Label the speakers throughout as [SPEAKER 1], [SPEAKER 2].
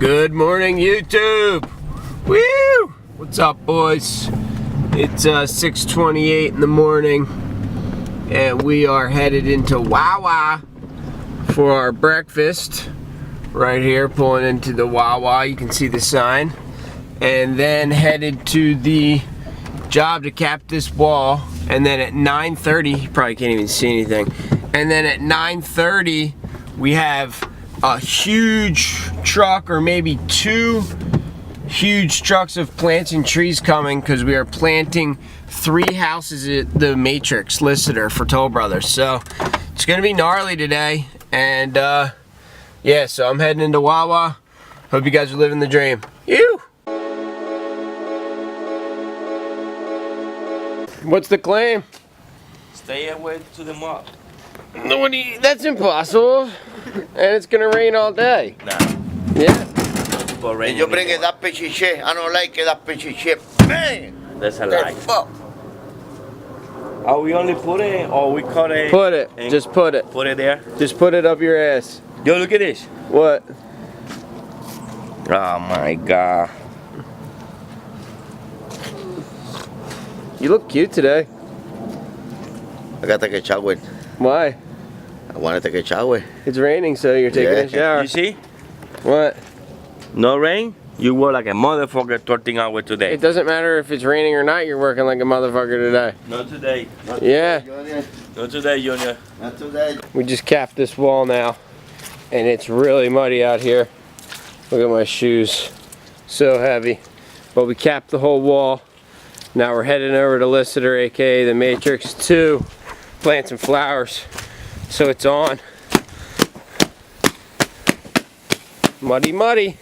[SPEAKER 1] Good morning, YouTube. Woo! What's up, boys? It's 6:28 in the morning, and we are headed into Wawa for our breakfast. Right here, pulling into the Wawa. You can see the sign, and then headed to the job to cap this wall. And then at 9:30, you probably can't even see anything. And then at 9:30, we have a huge truck, or maybe two huge trucks of plants and trees coming, because we are planting 3 houses at the Matrix Lister for Toll Brothers. So it's gonna be gnarly today, and yeah, so I'm heading into Wawa. Hope you guys are living the dream. You. What's the claim?
[SPEAKER 2] Stay away to the mall.
[SPEAKER 1] No, that's impossible. And it's gonna rain all day.
[SPEAKER 2] Nah.
[SPEAKER 1] Yeah.
[SPEAKER 3] And you bring it that piece of shit. I don't like it, that piece of shit. Man!
[SPEAKER 2] That's a lie. Oh, we only put it, or we cut it?
[SPEAKER 1] Put it. Just put it.
[SPEAKER 2] Put it there.
[SPEAKER 1] Just put it up your ass.
[SPEAKER 2] Yo, look at this.
[SPEAKER 1] What?
[SPEAKER 2] Oh my god.
[SPEAKER 1] You look cute today.
[SPEAKER 3] I gotta take a shower.
[SPEAKER 1] Why?
[SPEAKER 3] I wanna take a shower.
[SPEAKER 1] It's raining, so you're taking a shower.
[SPEAKER 2] You see?
[SPEAKER 1] What?
[SPEAKER 2] No rain? You work like a motherfucker 13 hours today.
[SPEAKER 1] It doesn't matter if it's raining or not, you're working like a motherfucker today.
[SPEAKER 2] Not today.
[SPEAKER 1] Yeah.
[SPEAKER 2] Not today, Junior.
[SPEAKER 3] Not today.
[SPEAKER 1] We just capped this wall now, and it's really muddy out here. Look at my shoes. So heavy. But we capped the whole wall. Now we're heading over to Lister, aka the Matrix 2. Plant some flowers. So it's on. Muddy, muddy.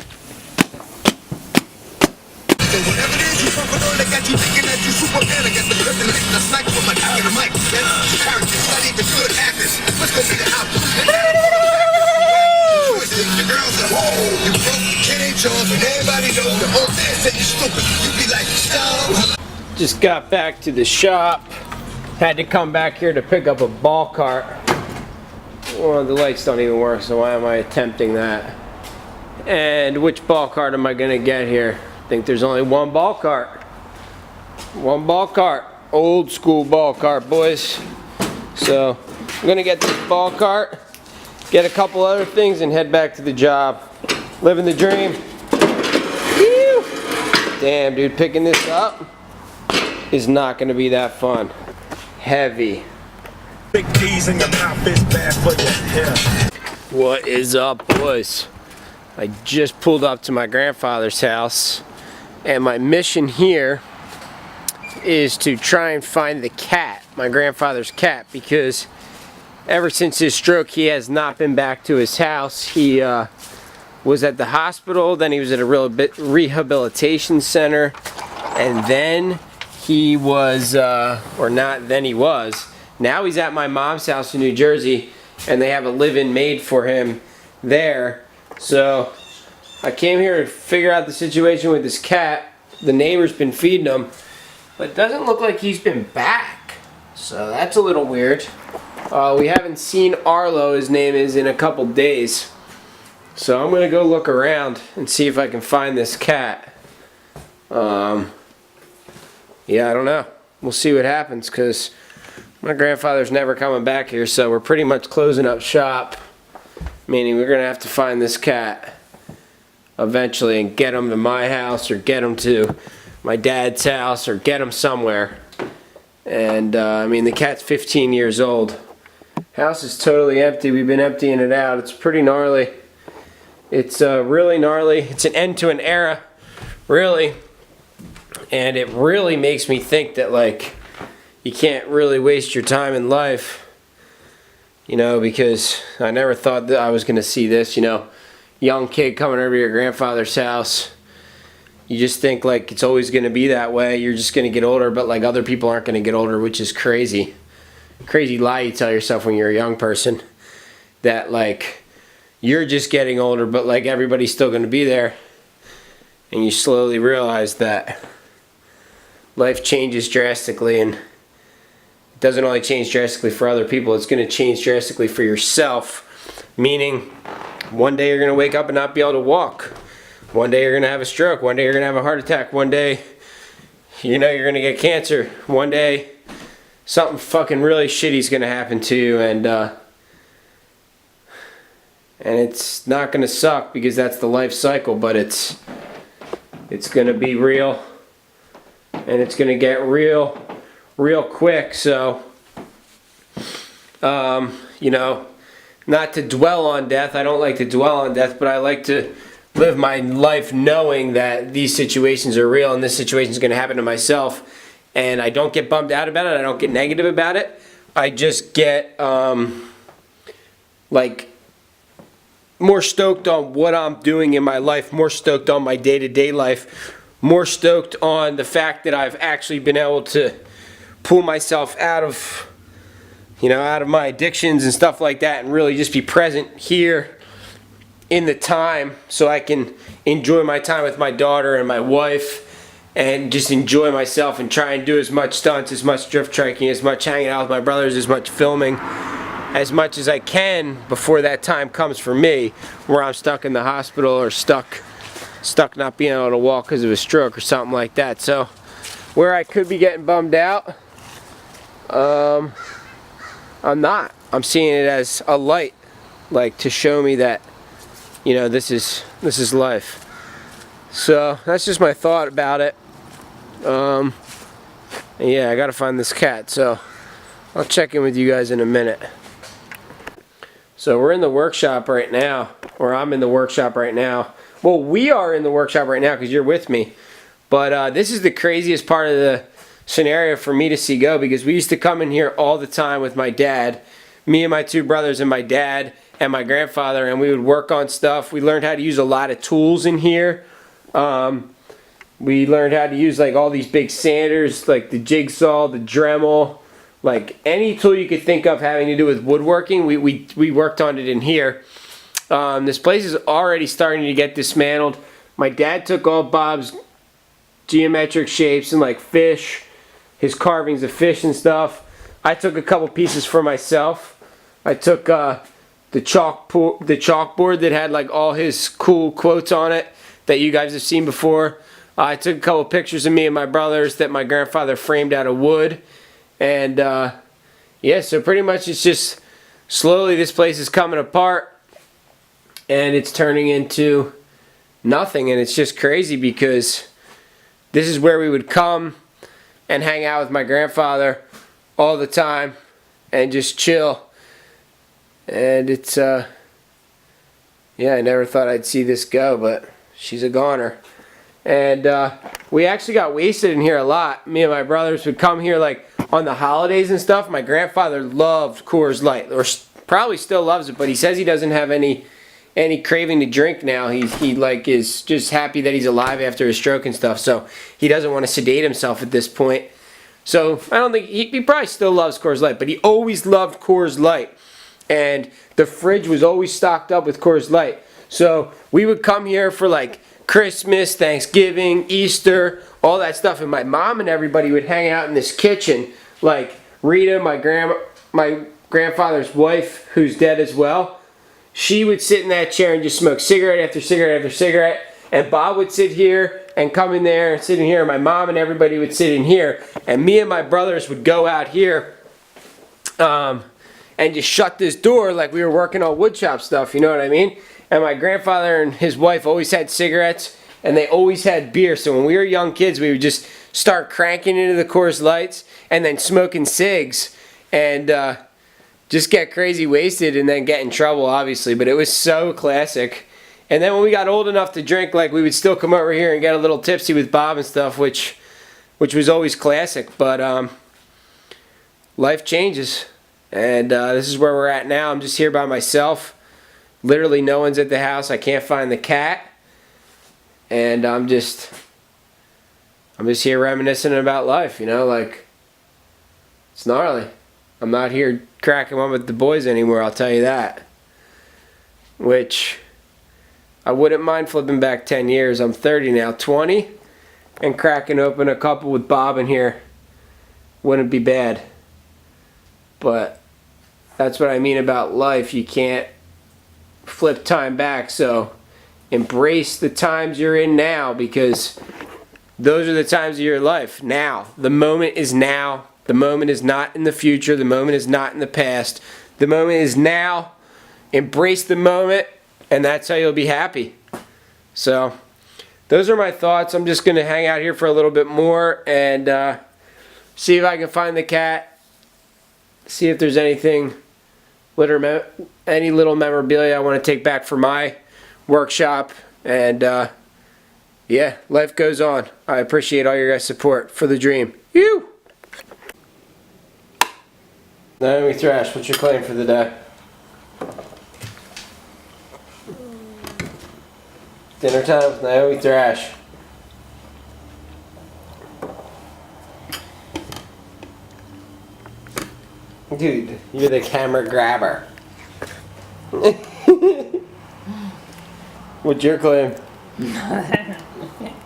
[SPEAKER 1] Just got back to the shop. Had to come back here to pick up a ball cart. Well, the lights don't even work, so why am I attempting that? And which ball cart am I gonna get here? I think there's only one ball cart. One ball cart. Old school ball cart, boys. So I'm gonna get this ball cart, get a couple other things, and head back to the job. Living the dream. Whew. Damn, dude, picking this up is not gonna be that fun. Heavy.
[SPEAKER 4] Big D's in your mouth is bad for your hair.
[SPEAKER 1] What is up, boys? I just pulled up to my grandfather's house, and my mission here is to try and find the cat, my grandfather's cat, because ever since his stroke he has not been back to his house. He was at the hospital, then he was at a rehabilitation center, and then he was, or not then he was, now he's at my mom's house in New Jersey, and they have a live-in maid for him there. So I came here to figure out the situation with this cat. The neighbor's been feeding him, but it doesn't look like he's been back. So that's a little weird. We haven't seen Arlo, his name is, in a couple days. So I'm gonna go look around and see if I can find this cat. Yeah, I don't know. We'll see what happens, because my grandfather's never coming back here, so we're pretty much closing up shop. Meaning we're gonna have to find this cat eventually and get him to my house, or get him to my dad's house, or get him somewhere. And I mean, the cat's 15 years old. House is totally empty. We've been emptying it out. It's pretty gnarly. It's really gnarly. It's an end to an era, really. And it really makes me think that, like, you can't really waste your time in life. You know, because I never thought that I was going to see this, you know, young kid coming over to your grandfather's house. You just think, like, it's always going to be that way. You're just going to get older, but, like, other people aren't going to get older, which is crazy. Crazy lie you tell yourself when you're a young person. That, like, you're just getting older, but, like, everybody's still going to be there. And you slowly realize that life changes drastically, and it doesn't only change drastically for other people, it's going to change drastically for yourself. Meaning, one day you're going to wake up and not be able to walk. One day you're gonna have a stroke. One day you're gonna have a heart attack. One day, you know, you're gonna get cancer. One day, something fucking really shitty's gonna happen to you, and it's not gonna suck because that's the life cycle. But it's gonna be real, and it's gonna get real quick. So, you know, not to dwell on death. I don't like to dwell on death, but I like to live my life knowing that these situations are real and this situation is going to happen to myself. And I don't get bummed out about it. I don't get negative about it. I just get like more stoked on what I'm doing in my life, more stoked on my day-to-day life, more stoked on the fact that I've actually been able to pull myself out of, you know, out of my addictions and stuff like that, and really just be present here in the time so I can enjoy my time with my daughter and my wife and just enjoy myself and try and do as much stunts, as much drift triking, as much hanging out with my brothers, as much filming, as much as I can before that time comes for me where I'm stuck in the hospital or stuck not being able to walk because of a stroke or something like that. So where I could be getting bummed out, I'm not. I'm seeing it as a light, like to show me that, you know, this is life. So that's just my thought about it. Yeah, I gotta find this cat, so I'll check in with you guys in a minute. So we're in the workshop right now, or I'm in the workshop right now. Well, we are in the workshop right now because you're with me. But this is the craziest part of the scenario for me to see go, because we used to come in here all the time with my dad, me and my two brothers and my dad and my grandfather, and we would work on stuff. We learned how to use a lot of tools in here. We learned how to use like all these big sanders, like the jigsaw, the Dremel, like any tool you could think of having to do with woodworking. We worked on it in here. This place is already starting to get dismantled. My dad took all Bob's geometric shapes and like fish, his carvings of fish and stuff. I took a couple pieces for myself. I took the chalkboard that had like all his cool quotes on it that you guys have seen before. I took a couple pictures of me and my brothers that my grandfather framed out of wood. And yeah, so pretty much it's just slowly this place is coming apart and it's turning into nothing. And it's just crazy because this is where we would come and hang out with my grandfather all the time and just chill. And it's yeah, I never thought I'd see this go, but she's a goner. And we actually got wasted in here a lot. Me and my brothers would come here like on the holidays and stuff. My grandfather loved Coors Light, or probably still loves it, but he says he doesn't have any craving to drink now. He like is just happy that he's alive after his stroke and stuff, so he doesn't want to sedate himself at this point. So I don't think he probably still loves Coors Light, but he always loved Coors Light, and the fridge was always stocked up with Coors Light. So we would come here for like Christmas, Thanksgiving, Easter, all that stuff, and my mom and everybody would hang out in this kitchen. Like Rita, my grandfather's wife, who's dead as well, she would sit in that chair and just smoke cigarette after cigarette after cigarette. And Bob would sit here and come in there and sit in here. And my mom and everybody would sit in here. And me and my brothers would go out here and just shut this door like we were working on woodshop stuff, you know what I mean? And my grandfather and his wife always had cigarettes and they always had beer. So when we were young kids, we would just start cranking into the Coors Lights and then smoking cigs and just get crazy wasted and then get in trouble, obviously. But it was so classic. And then when we got old enough to drink, like we would still come over here and get a little tipsy with Bob and stuff, which was always classic. But life changes. And this is where we're at now. I'm just here by myself. Literally no one's at the house. I can't find the cat. And I'm just here reminiscing about life, you know, like it's gnarly. I'm not here cracking one with the boys anymore, I'll tell you that. Which I wouldn't mind flipping back 10 years. I'm 30 now, 20, and cracking open a couple with Bob in here wouldn't be bad. But that's what I mean about life. You can't flip time back, so Embrace the times you're in now, because those are the times of your life. Now. The moment is now. The moment is not in the future. The moment is not in the past. The moment is now. Embrace the moment, and that's how you'll be happy. So, those are my thoughts. I'm just going to hang out here for a little bit more and see if I can find the cat. See if there's anything, any little memorabilia I want to take back for my workshop. And yeah, life goes on. I appreciate all your guys' support for the dream. You. Naomi Thrash, what's your claim for the day? Dinner time with Naomi Thrash. Dude, you're the camera grabber. What's your claim? What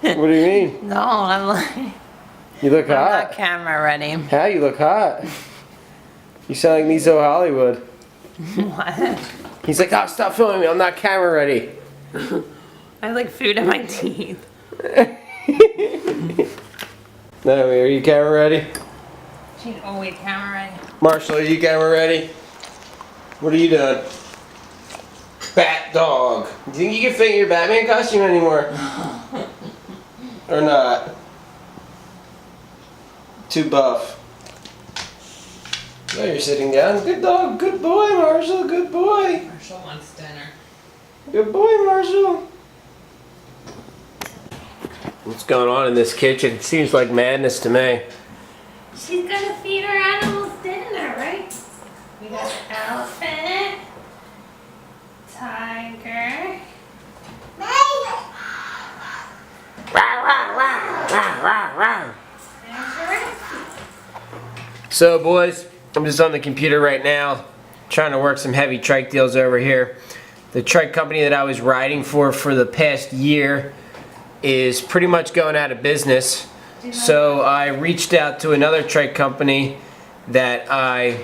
[SPEAKER 1] do you mean?
[SPEAKER 5] No, I'm like,
[SPEAKER 1] You look
[SPEAKER 5] I'm
[SPEAKER 1] hot.
[SPEAKER 5] not camera ready.
[SPEAKER 1] How you look hot? You sound like Niso Hollywood.
[SPEAKER 5] What?
[SPEAKER 1] He's like, oh, stop filming me. I'm not camera ready.
[SPEAKER 5] I have like food in my teeth.
[SPEAKER 1] No, are you camera ready?
[SPEAKER 5] She's always camera ready.
[SPEAKER 1] Marshall, are you camera ready? What are you doing? Bat dog. Do you think you can fit in your Batman costume anymore? Or not? Too buff. Oh, you're sitting down. Good dog. Good boy, Marshall. Good boy.
[SPEAKER 5] Marshall wants dinner.
[SPEAKER 1] Good boy, Marshall. What's going on in this kitchen? It seems like madness to me.
[SPEAKER 5] She's gonna feed her animals dinner, right? We got the elephant, tiger.
[SPEAKER 1] So, boys, I'm just on the computer right now, trying to work some heavy trike deals over here. The trike company that I was riding for the past year is pretty much going out of business. So I reached out to another trike company that I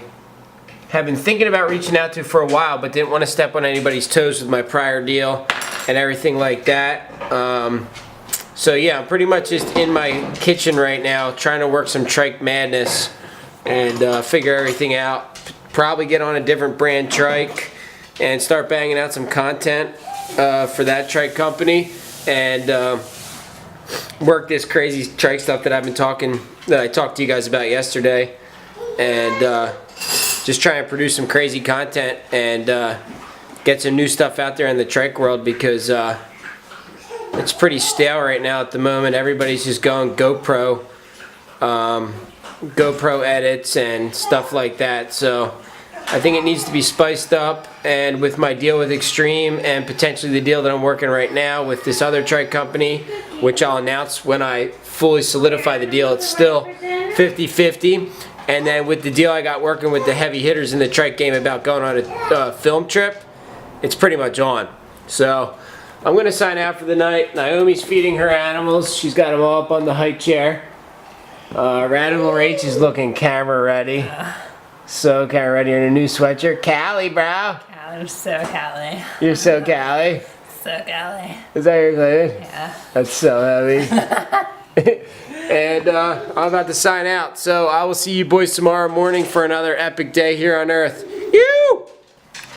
[SPEAKER 1] have been thinking about reaching out to for a while, but didn't want to step on anybody's toes with my prior deal and everything like that. So yeah, I'm pretty much just in my kitchen right now trying to work some trike madness and figure everything out. Probably get on a different brand trike and start banging out some content for that trike company and work this crazy trike stuff that I talked to you guys about yesterday, and just try and produce some crazy content and get some new stuff out there in the trike world, because it's pretty stale right now at the moment. Everybody's just going GoPro edits and stuff like that. So I think it needs to be spiced up, and with my deal with Extreme and potentially the deal that I'm working right now with this other trike company, which I'll announce when I fully solidify the deal, it's still 50-50. And then with the deal I got working with the heavy hitters in the trike game about going on a film trip, it's pretty much on. So I'm going to sign out for the night. Naomi's feeding her animals. She's got them all up on the high chair. Radical Rach is looking camera ready. So camera ready in a new sweatshirt. Callie, bro.
[SPEAKER 5] I'm so Callie.
[SPEAKER 1] You're so Callie.
[SPEAKER 5] So Callie.
[SPEAKER 1] Is that your clothing?
[SPEAKER 5] Yeah.
[SPEAKER 1] That's so heavy. And I'm about to sign out. So I will see you boys tomorrow morning for another epic day here on Earth.